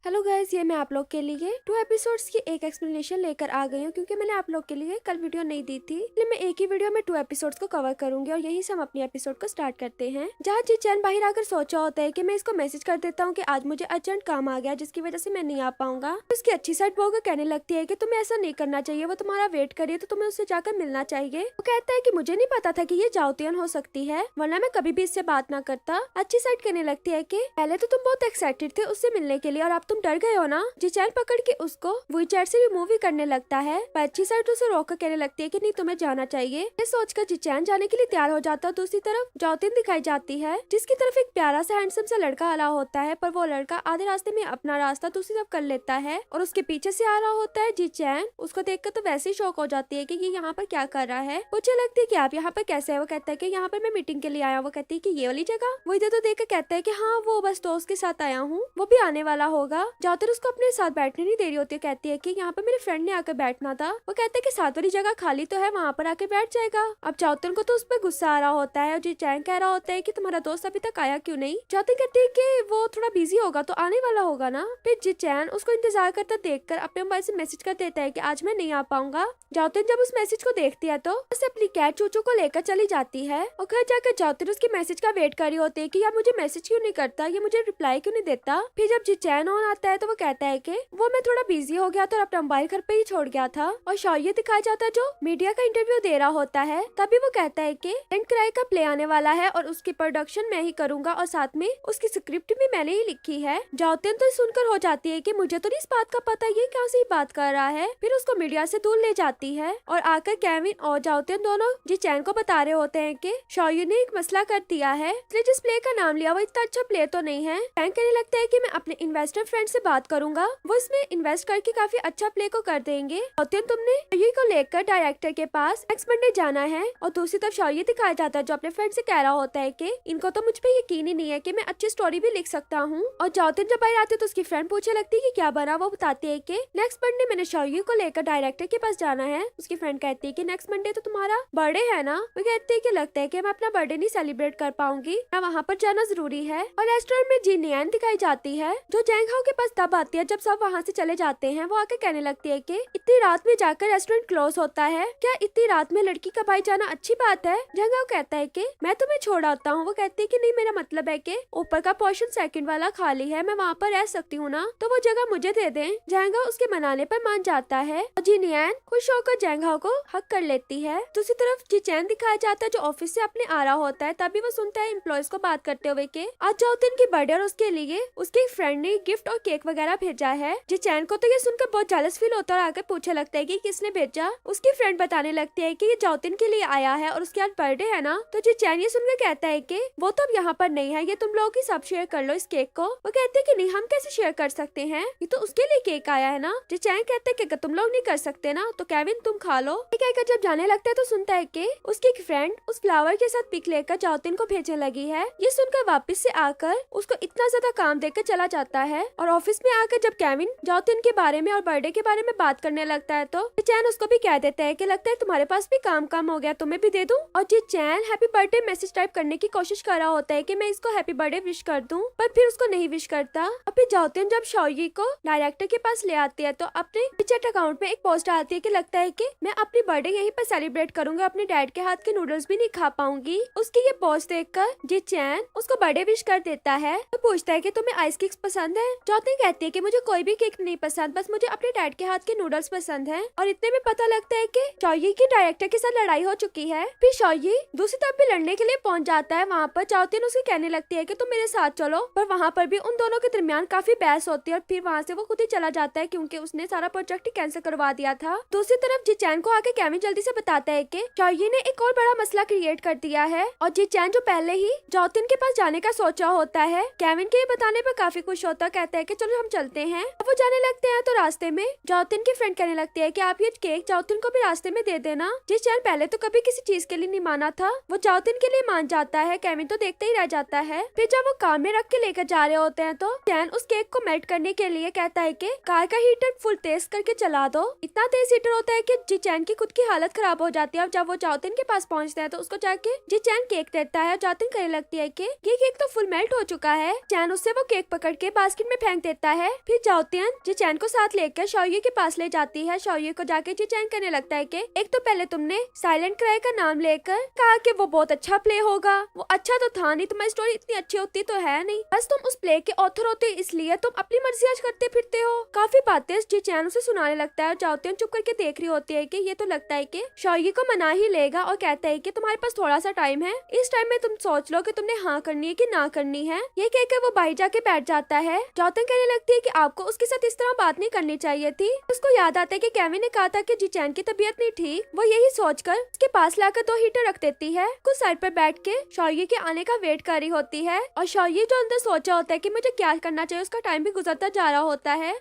Hello guys, ये मैं आप लोग के लिए 2 एपिसोड्स की एक एक्सप्लेनेशन लेकर आ गई हूँ क्योंकि मैंने आप लोग के लिए कल वीडियो नहीं दी थी, इसलिए मैं एक ही वीडियो में 2 एपिसोड्स को कवर करूंगी और यही से हम अपनी एपिसोड को स्टार्ट करते हैं। जहाँ जी चैन बाहर आकर सोचा होता है कि मैं इसको मैसेज कर देता हूँ कि आज मुझे अर्जेंट काम आ गया जिसकी वजह से मैं नहीं आ पाऊंगा। उसकी अच्छी साइड वो कहने लगती है कि तुम्हें ऐसा नहीं करना चाहिए, वो तुम्हारा वेट करिए तो तुम्हें उससे जाकर मिलना चाहिए। वो कहता है कि मुझे नहीं पता था कि ये जाओतियन हो सकती है, वरना मैं कभी भी इससे बात ना करता। अच्छी साइड कहने लगती है कि पहले तो तुम बहुत एक्साइटेड थे उससे मिलने के लिए और अब तुम डर गए हो ना। जिचैन पकड़ के उसको वीचैट से रिमूव भी करने लगता है, पर अच्छी साइड उसे रोक कर कहने लगती है कि नहीं तुम्हें जाना चाहिए। ये सोचकर जिचैन जाने के लिए तैयार हो जाता है। दूसरी तरफ जाओतिन दिखाई जाती है जिसकी तरफ एक प्यारा सा हैंडसम सा लड़का आ रहा होता है, पर वो लड़का आधे रास्ते में अपना रास्ता दूसरी तरफ कर लेता है और उसके पीछे से आ रहा होता है जिचैन। उसको देखकर तो वैसे ही शौक हो जाती है कि ये यहाँ पर क्या कर रहा है। मुझे लगती है कि आप यहाँ पर कैसे है। वो कहता है कि यहाँ पर मैं मीटिंग के लिए आया। वो कहती है कि ये वाली जगह। वो इधर तो देख कर कहता है कि हाँ वो बस दोस्त के साथ आया हूँ, वो भी आने वाला होगा। जाओतिन उसको अपने साथ बैठने नहीं दे रही होती है, कहती है कि यहाँ पर मेरे फ्रेंड ने आकर बैठना था। वो कहते हैं कि साथ वाली जगह खाली तो है, वहाँ पर आके बैठ जाएगा। अब जाओतिन को तो उस पर गुस्सा आ रहा होता है और जिचैन कह रहा होता है कि तुम्हारा दोस्त अभी तक आया क्यों नहीं। जाओतिन कहती है कि वो थोड़ा बिजी होगा तो आने वाला होगा ना। फिर जिचैन उसको इंतजार करता देखकर अपने मोबाइल से मैसेज कर देता है कि आज मैं नहीं आ पाऊंगा। जाओतिन जब उस मैसेज को देखती है तो उसे अपनी कैट चूचू को लेकर चली जाती है और घर जाकर जाओतिन उसके मैसेज का वेट कर रही होती है कि यार मुझे मैसेज क्यों नहीं करता, ये मुझे रिप्लाई क्यों नहीं देता। फिर जब जिचैन ऑन आता है तो वो कहता है कि वो मैं थोड़ा बिजी हो गया था और अपना मोबाइल घर पे ही छोड़ गया था। और शौर्य दिखाया जाता है जो मीडिया का इंटरव्यू दे रहा होता है। तभी वो कहता है कि एंड क्राई का प्ले आने वाला है और उसकी प्रोडक्शन मैं ही करूंगा और साथ में उसकी स्क्रिप्ट भी मैंने ही लिखी है। जाओतिन तो सुनकर हो जाती है कि मुझे तो नहीं इस बात का पता, ये कहाँ से बात कर रहा है। फिर उसको मीडिया से दूर ले जाती है और आकर केविन और जाओतिन दोनों जिचैन को बता रहे होते हैं कि शौर्य ने एक मसला कर दिया है, इसलिए जिस प्ले का नाम लिया वो इतना अच्छा प्ले तो नहीं है। बैंक कहने लगता है कि मैं अपने इन्वेस्टर फ्रेंड से बात करूंगा, वो इसमें इन्वेस्ट करके काफी अच्छा प्ले को कर देंगे। जाओतिन तुमने शौर्य को लेकर डायरेक्टर के पास नेक्स्ट मंडे जाना है। और दूसरी तरफ शौर्य दिखाया जाता है जो अपने फ्रेंड से कह रहा होता है कि इनको तो मुझ पे यकीन ही नहीं है कि मैं अच्छी स्टोरी भी लिख सकता हूँ। और जाओतिन जब बाहर आती है तो उसकी फ्रेंड पूछने लगती है कि क्या बना। वो बताती है कि नेक्स्ट मंडे मैंने शौर्य को लेकर डायरेक्टर के पास जाना है। उसकी फ्रेंड कहती है कि नेक्स्ट मंडे तो तुम्हारा बर्थडे है ना। वो कहती है कि लगता है कि मैं अपना बर्थडे नहीं सेलिब्रेट कर पाऊंगी, ना वहाँ पर जाना जरूरी है। और रेस्टोरेंट में जिनियन दिखाई जाती है जो जैंगहाओ के पास तब आती है जब सब वहाँ से चले जाते हैं। वो आके कहने लगती है कि इतनी रात में जाकर रेस्टोरेंट क्लोज होता है, क्या इतनी रात में लड़की का भाई जाना अच्छी बात है। जैंगहाओ कहता है कि मैं तुम्हें छोड़ आता हूँ। वो कहती है कि नहीं, मेरा मतलब है कि ऊपर का पोर्शन सेकंड वाला खाली है, मैं वहाँ पर रह सकती हूँ ना, तो वो जगह मुझे दे दें। जैंगहाओ उसके मनाने पर मान जाता है और जिनियन खुश होकर जैंगहाओ को हक कर लेती है। दूसरी तरफ जिचैन दिखाया जाता है जो ऑफिस से अपने आ रहा होता है। तभी वो सुनता है एम्प्लॉयज को बात करते हुए कि आज जाओतिन की बर्थडे और उसके लिए उसके फ्रेंड ने गिफ्ट और केक वगैरह भेजा है। जिचैन को तो ये सुनकर बहुत जेलस फील होता है और आकर पूछने लगता है कि किसने भेजा। उसकी फ्रेंड बताने लगती है कि ये जाओतिन के लिए आया है और उसके आज बर्थडे है ना। तो जिचैन ये सुनकर कहता है कि वो तो अब यहाँ पर नहीं है, ये तुम लोग ही सब शेयर कर लो इस केक को। वो कहते हैं कि नहीं, हम कैसे शेयर कर सकते हैं, ये तो उसके लिए केक आया है ना। जिचैन कहते हैं कि अगर तुम लोग नहीं कर सकते ना तो केविन तुम खा लो। कहकर जब जाने लगता है तो सुनता है कि उसकी एक फ्रेंड उस फ्लावर के साथ पिक लेकर जाओतिन को भेजने लगी है। ये सुनकर वापस से आकर उसको इतना ज्यादा काम देकर चला जाता है। और ऑफिस में आकर जब केविन जाओतिन के बारे में और बर्थडे के बारे में बात करने लगता है तो जिचैन उसको भी कह देता है कि लगता है तुम्हारे पास भी काम कम हो गया, तुम्हें भी दे दूं। और जिचैन हैप्पी बर्थडे मैसेज टाइप करने की कोशिश कर रहा होता है कि मैं इसको हैप्पी बर्थडे विश कर दूं, पर फिर उसको नहीं विश करता। और फिर जाओतिन जब शौर्य को डायरेक्टर के पास ले आती है तो अपने चैट अकाउंट में एक पोस्ट आती है कि लगता है कि मैं अपनी बर्थडे यहीं पर सेलिब्रेट करूंगा, अपने डैड के हाथ के नूडल्स भी नहीं खा पाऊंगी। उसकी ये पोस्ट देखकर जिचैन उसको बर्थडे विश कर देता है। तो पूछता है कि तुम्हें आइस केक्स पसंद है। जाओतिन कहती है कि मुझे कोई भी केक नहीं पसंद, बस मुझे अपने डैड के हाथ के नूडल्स पसंद है। और इतने में पता लगता है कि शौर्य की डायरेक्टर के साथ लड़ाई हो चुकी है। फिर शौर्य दूसरी तरफ भी लड़ने के लिए पहुंच जाता है। वहाँ पर जाओतिन उसे कहने लगती है कि तुम मेरे साथ चलो, पर वहाँ पर भी उन दोनों के दरमियान काफी बहस होती है और फिर वहाँ से वो खुद ही चला जाता है क्योंकि उसने सारा प्रोजेक्ट ही कैंसिल करवा दिया था। दूसरी तरफ जिचैन को आके केविन जल्दी से बताता है कि शौर्य ने एक और बड़ा मसला क्रिएट कर दिया है। और जिचैन जो पहले ही जाओतिन के पास जाने का सोचा होता है, केविन के बताने पर काफी खुश होता, कहता है कि चलो हम चलते हैं। अब वो जाने लगते हैं तो रास्ते में जाओतिन की फ्रेंड कहने लगती है कि आप ये केक जाओतिन को भी रास्ते में दे देना। जिचैन पहले तो कभी किसी चीज के लिए नहीं माना था, वो जाओतिन के लिए मान जाता है। केविन तो देखते ही रह जाता है। फिर जब वो कार में रख के लेकर जा रहे होते हैं तो चैन उस केक को मेल्ट करने के लिए कहता है कि कार का हीटर फुल तेज करके चला दो। इतना तेज हीटर होता है कि जिचैन की खुद की हालत खराब हो जाती है। और जब वो जाओतिन के पास पहुंचते हैं तो उसको जाके जिचैन केक देता है। जाओतिन कहने लगती है कि ये केक तो फुल मेल्ट हो चुका है। चैन उससे वो केक पकड़ के बास्केट में फेंक फेंक देता है। फिर जाओतियन जी चैन को साथ लेकर शौर्य के पास ले जाती है। शौर्य को जाके जी चैन कहने लगता है कि एक तो पहले तुमने साइलेंट क्राई का नाम लेकर कहा कि वो बहुत अच्छा प्ले होगा, वो अच्छा तो था नहीं, तुम्हारी स्टोरी इतनी अच्छी होती तो है नहीं, बस तुम उस प्ले के ऑथर होते इसलिए तुम अपनी मर्जी आज करते फिरते हो। काफी बातें जी चैन उसे सुनाने लगता है और जाओतियन चुप करके देख रही होती है कि ये तो लगता है कि शौर्य को मना ही लेगा और कहता है कि तुम्हारे पास थोड़ा सा टाइम है, इस टाइम में तुम सोच लो कि तुमने हाँ करनी है कि ना करनी है। ये कहकर वो बाहर जाके बैठ जाता है। जाओतियन कहने लगती है कि आपको उसके साथ इस तरह बात नहीं करनी चाहिए थी। उसको याद आता है कि केविन ने कहा था कि जी चैन की तबीयत नहीं ठीक। वो यही सोचकर उसके पास लाकर 2 हीटर रख देती है। कुछ साइड पर बैठ के शौर्य के आने का वेट कर रही होती है और शौर्य जो अंदर सोचा होता है कि मुझे क्या करना चाहिए, उसका टाइम भी गुजरता जा रहा होता है।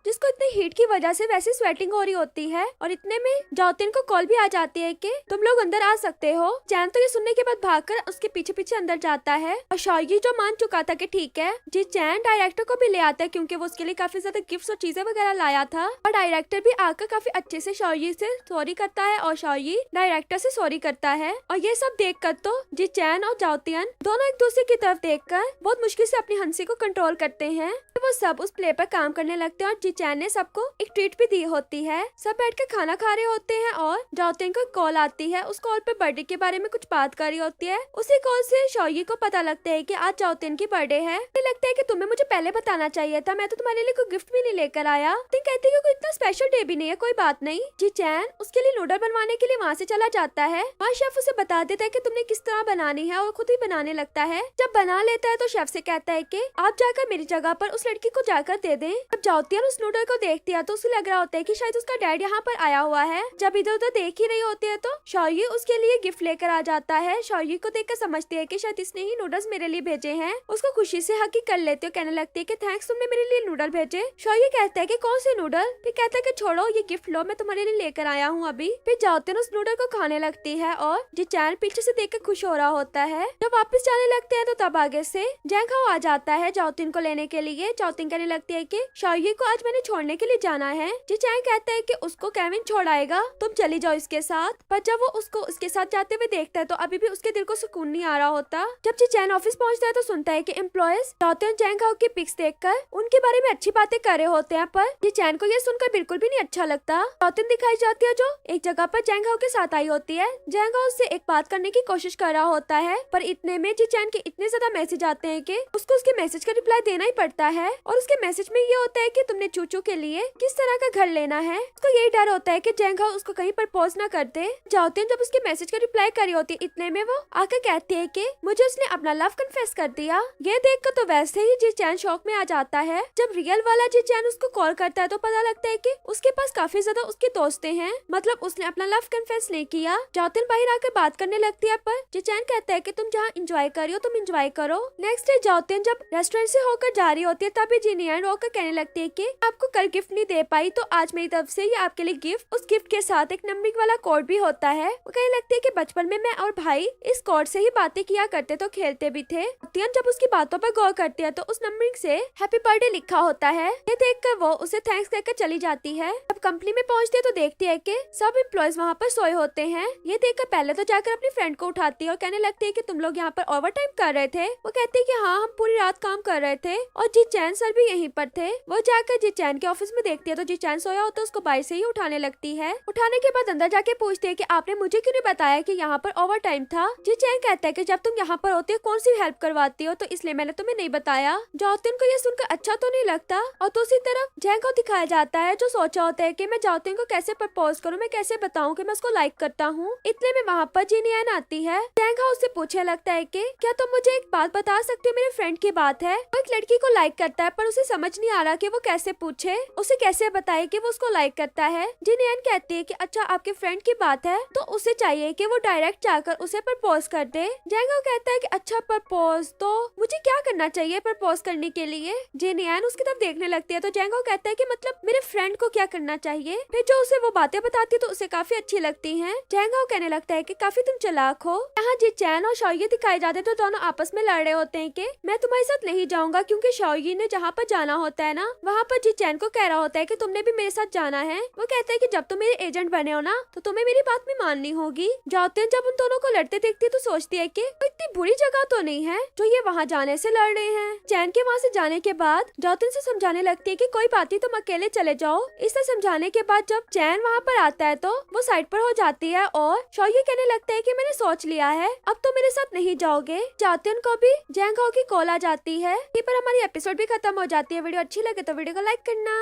जिसको इतनी हीट की वजह से वैसी स्वेटिंग हो रही होती है और इतने में जाओतियन को कॉल भी आ जाती है कि तुम लोग अंदर आ सकते हो। चैन तो ये सुनने के बाद भागकर उसके पीछे पीछे अंदर जाता है और शौर्य जो मान चुका था कि ठीक है, जी चैन डायरेक्टर को भी ले आता है क्योंकि वो उसके लिए काफी ज्यादा गिफ्ट्स और चीजें वगैरह लाया था और डायरेक्टर भी आकर काफी अच्छे से शौर्य से सॉरी करता है और शौर्य डायरेक्टर से सॉरी करता है। और ये सब देखकर तो जी चैन और जाओतियन दोनों एक दूसरे की तरफ देखकर बहुत मुश्किल से अपनी हंसी को कंट्रोल करते हैं। वो सब उस प्ले पर काम करने लगते हैं और जी चैन ने सबको एक ट्रीट भी दी होती है। सब बैठकर खाना खा रहे होते हैं और जाओतियन को कॉल आती है। उस कॉल पे बर्थडे के बारे में कुछ बात कर रही होती है। उसी कॉल से शौर्य को पता लगता है कि आज जाओतियन की बर्थडे है। लगता है कि तुम्हें मुझे पहले बताना चाहिए था, मैं तो तुम्हारे लिए कोई गिफ्ट भी नहीं लेकर आया। तुम कहती है कि कोई इतना स्पेशल डे भी नहीं है, कोई बात नहीं। जी चैन उसके लिए नूडल बनवाने के लिए वहाँ से चला जाता है। वहाँ शेफ उसे बता देता है कि तुमने किस तरह बनानी है और खुद ही बनाने लगता है। जब बना लेता है तो शेफ से कहता है कि आप जाकर मेरी जगह पर उस लड़की को जाकर दे दें। जब जाओतियन उस नूडल को देखती है तो उसे लग रहा होता है कि शायद उसका डैड यहाँ पर आया हुआ है। जब इधर उधर देख ही रही होती है तो शौर्य उसके लिए गिफ्ट लेकर आ जाता है। शौर्य को देखकर समझती है कि शायद इसने ही नूडल्स मेरे लिए भेजे हैं। उसको खुशी से हक कर लेते हो, कहने लगती है कि थैंक्स, तुमने मेरे लिए नूडल भेजे। शौर्य कहता है कि कौन से नूडल? फिर कहता है कि छोड़ो, ये गिफ्ट लो, मैं तुम्हारे लिए लेकर आया हूँ अभी। फिर जाओतियन उस नूडल को खाने लगती है और जी चैन पीछे से देखकर खुश हो रहा होता है। जब वापस जाने लगते हैं तो तब आगे से जैंग हाओ आ जाता है जाओतियन को लेने के लिए। जाओतियन कहने लगती है कि शौर्य को आज मैंने छोड़ने के लिए जाना है। जी चैन कहता है कि उसको केविन छोड़ाएगा, तुम चली जाओ इसके साथ। पर जब वो उसको उसके साथ जाते हुए देखता है तो अभी भी उसके दिल को सुकून नहीं आ रहा होता। जब जी चैन ऑफिस पहुंचता है तो सुनता है कि एम्प्लॉयज जाओतियन जैंग हाओ की पिक्स देखकर उनके बारे में अच्छी बातें कर रहे होते हैं। पर जी चैन को ये सुनकर बिल्कुल भी नहीं अच्छा लगता। जाओतियन दिखाई जाती है जो एक जगह पर जैंग हाओ के साथ आई होती है। जैंग हाओ से एक बात करने की कोशिश कर रहा होता है पर इतने में जी चैन के इतने ज्यादा मैसेज आते हैं कि उसको उसके मैसेज का रिप्लाई देना ही पड़ता है। और उसके मैसेज में ये होता है कि तुमने चूचू के लिए किस तरह का घर लेना है। उसको यही डर होता है कि जैंग हाओ उसको कहीं प्रपोज ना कर दे। जाओतियन जब उसके मैसेज का रिप्लाई करी होती है इतने में वो आकर कहती है कि मुझे उसने अपना लव कन्फेस कर दिया। ये देखकर तो वैसे ही जी चैन शॉक में आ जाता है। जब रियल वाला जी चैन उसको कॉल करता है तो पता लगता है कि उसके पास काफी ज्यादा उसके दोस्तें हैं, मतलब उसने अपना लव कन्फेस नहीं किया। जाओतियन बाहर आकर बात करने लगती है पर जी चैन कहता है कि तुम जहाँ इंजॉय कर रही हो तुम इंजॉय करो। नेक्स्ट डे जाओतियन जब रेस्टोरेंट से होकर जा रही होती है तभी जिनियन रोकर कहने लगती है कि आपको कल गिफ्ट नहीं दे पाई तो आज मेरी तरफ से ये आपके लिए गिफ्ट। उस गिफ्ट के साथ एक नंबरिंग वाला कोड भी होता है। वो कहने लगती है कि बचपन में मैं और भाई इस कोड से ही बातें किया करते तो खेलते भी थे। जाओतियन जब उसकी बातों पर गौर करती है तो उस नंबरिंग से हैप्पी बर्थडे लिखा होता है। ये देखकर वो उसे थैंक्स कहकर चली जाती है। जब कंपनी में पहुंचती है तो देखती है कि सब एम्प्लॉयज वहाँ पर सोए होते हैं। ये देखकर पहले तो जाकर अपनी फ्रेंड को उठाती है और कहने लगती है कि तुम लोग यहाँ पर ओवर टाइम कर रहे थे। वो कहती है कि हाँ, हम पूरी रात काम कर रहे थे और जी चैन सर भी यहीं पर थे। वो जाकर जी चैन के ऑफिस में देखती है तो जी चैन सोया होता है, उसको बाहर से ही उठाने लगती है। उठाने के बाद अंदर जाके पूछती है कि आपने मुझे क्यों नहीं बताया कि यहाँ पर ओवर टाइम था। जी चैन कहता है कि जब तुम यहाँ पर होती हो कौन सी हेल्प करवाती हो तो इसलिए मैंने तुम्हें नहीं बताया। जाओतियन को ये सुनकर अच्छा तो नहीं लगता और दूसरी तरफ जैंग को दिखाया जाता है जो सोचा होता है कि मैं जाओतियन को कैसे प्रपोज करूँ, मैं कैसे बताऊँ कि मैं उसको लाइक करता हूँ। इतने में वहाँ पर जिनियन आती है। जैंग उससे पूछने लगता है कि क्या तुम मुझे एक बात बता सकते हो, मेरे फ्रेंड की बात है, वो एक लड़की को लाइक करता है पर उसे समझ नहीं आ रहा कि वो कैसे पूछे, उसे कैसे बताए कि वो उसको लाइक करता है। जिनियन कहती है कि अच्छा आपके फ्रेंड की बात है तो उसे चाहिए कि वो डायरेक्ट जाकर उसे प्रपोज कर दे। जैंगो कहता है कि अच्छा प्रपोज, तो मुझे क्या करना चाहिए प्रपोज करने के लिए। जिनियन उसकी तरफ देखने लगती है तो जैंगो कहता है कि मतलब मेरे फ्रेंड को क्या करना चाहिए। फिर जो उसे वो बातें बताती है तो उसे काफी अच्छी लगती हैं। जैंगो कहने लगता है कि काफी तुम चालाक हो। यहाँ जी चैन और शौर्य दिखाए जाते तो दोनों आपस में लड़ रहे होते हैं कि मैं तुम्हारे साथ नहीं जाऊंगा क्योंकि शौर्य ने जहाँ पर जाना होता है ना वहाँ पर जी चैन को कह रहा होता है कि तुमने भी मेरे साथ जाना है। वो कहता है कि जब तुम मेरे एजेंट बने हो ना तो तुम्हें मेरी बात भी माननी होगी। जाओतियन जब उन दोनों को लड़ते देखती है तो सोचती है कि इतनी बुरी जगह तो नहीं है जो ये वहाँ जाने से लड़ रहे हैं। चैन के वहाँ से जाने के बाद जातुन से समझाने लगती है कि कोई बात नहीं, तुम अकेले चले जाओ। इसे समझाने के बाद जब चैन वहाँ पर आता है तो वो साइड पर हो जाती है और शौर्य कहने लगता है कि मैंने सोच लिया है, अब तो मेरे साथ नहीं जाओगे। जातुन को भी जैंग हाओ की कॉल आ जाती है। यहीं पर हमारी एपिसोड भी खत्म हो जाती है। वीडियो अच्छी लगे तो वीडियो को लाइक करना।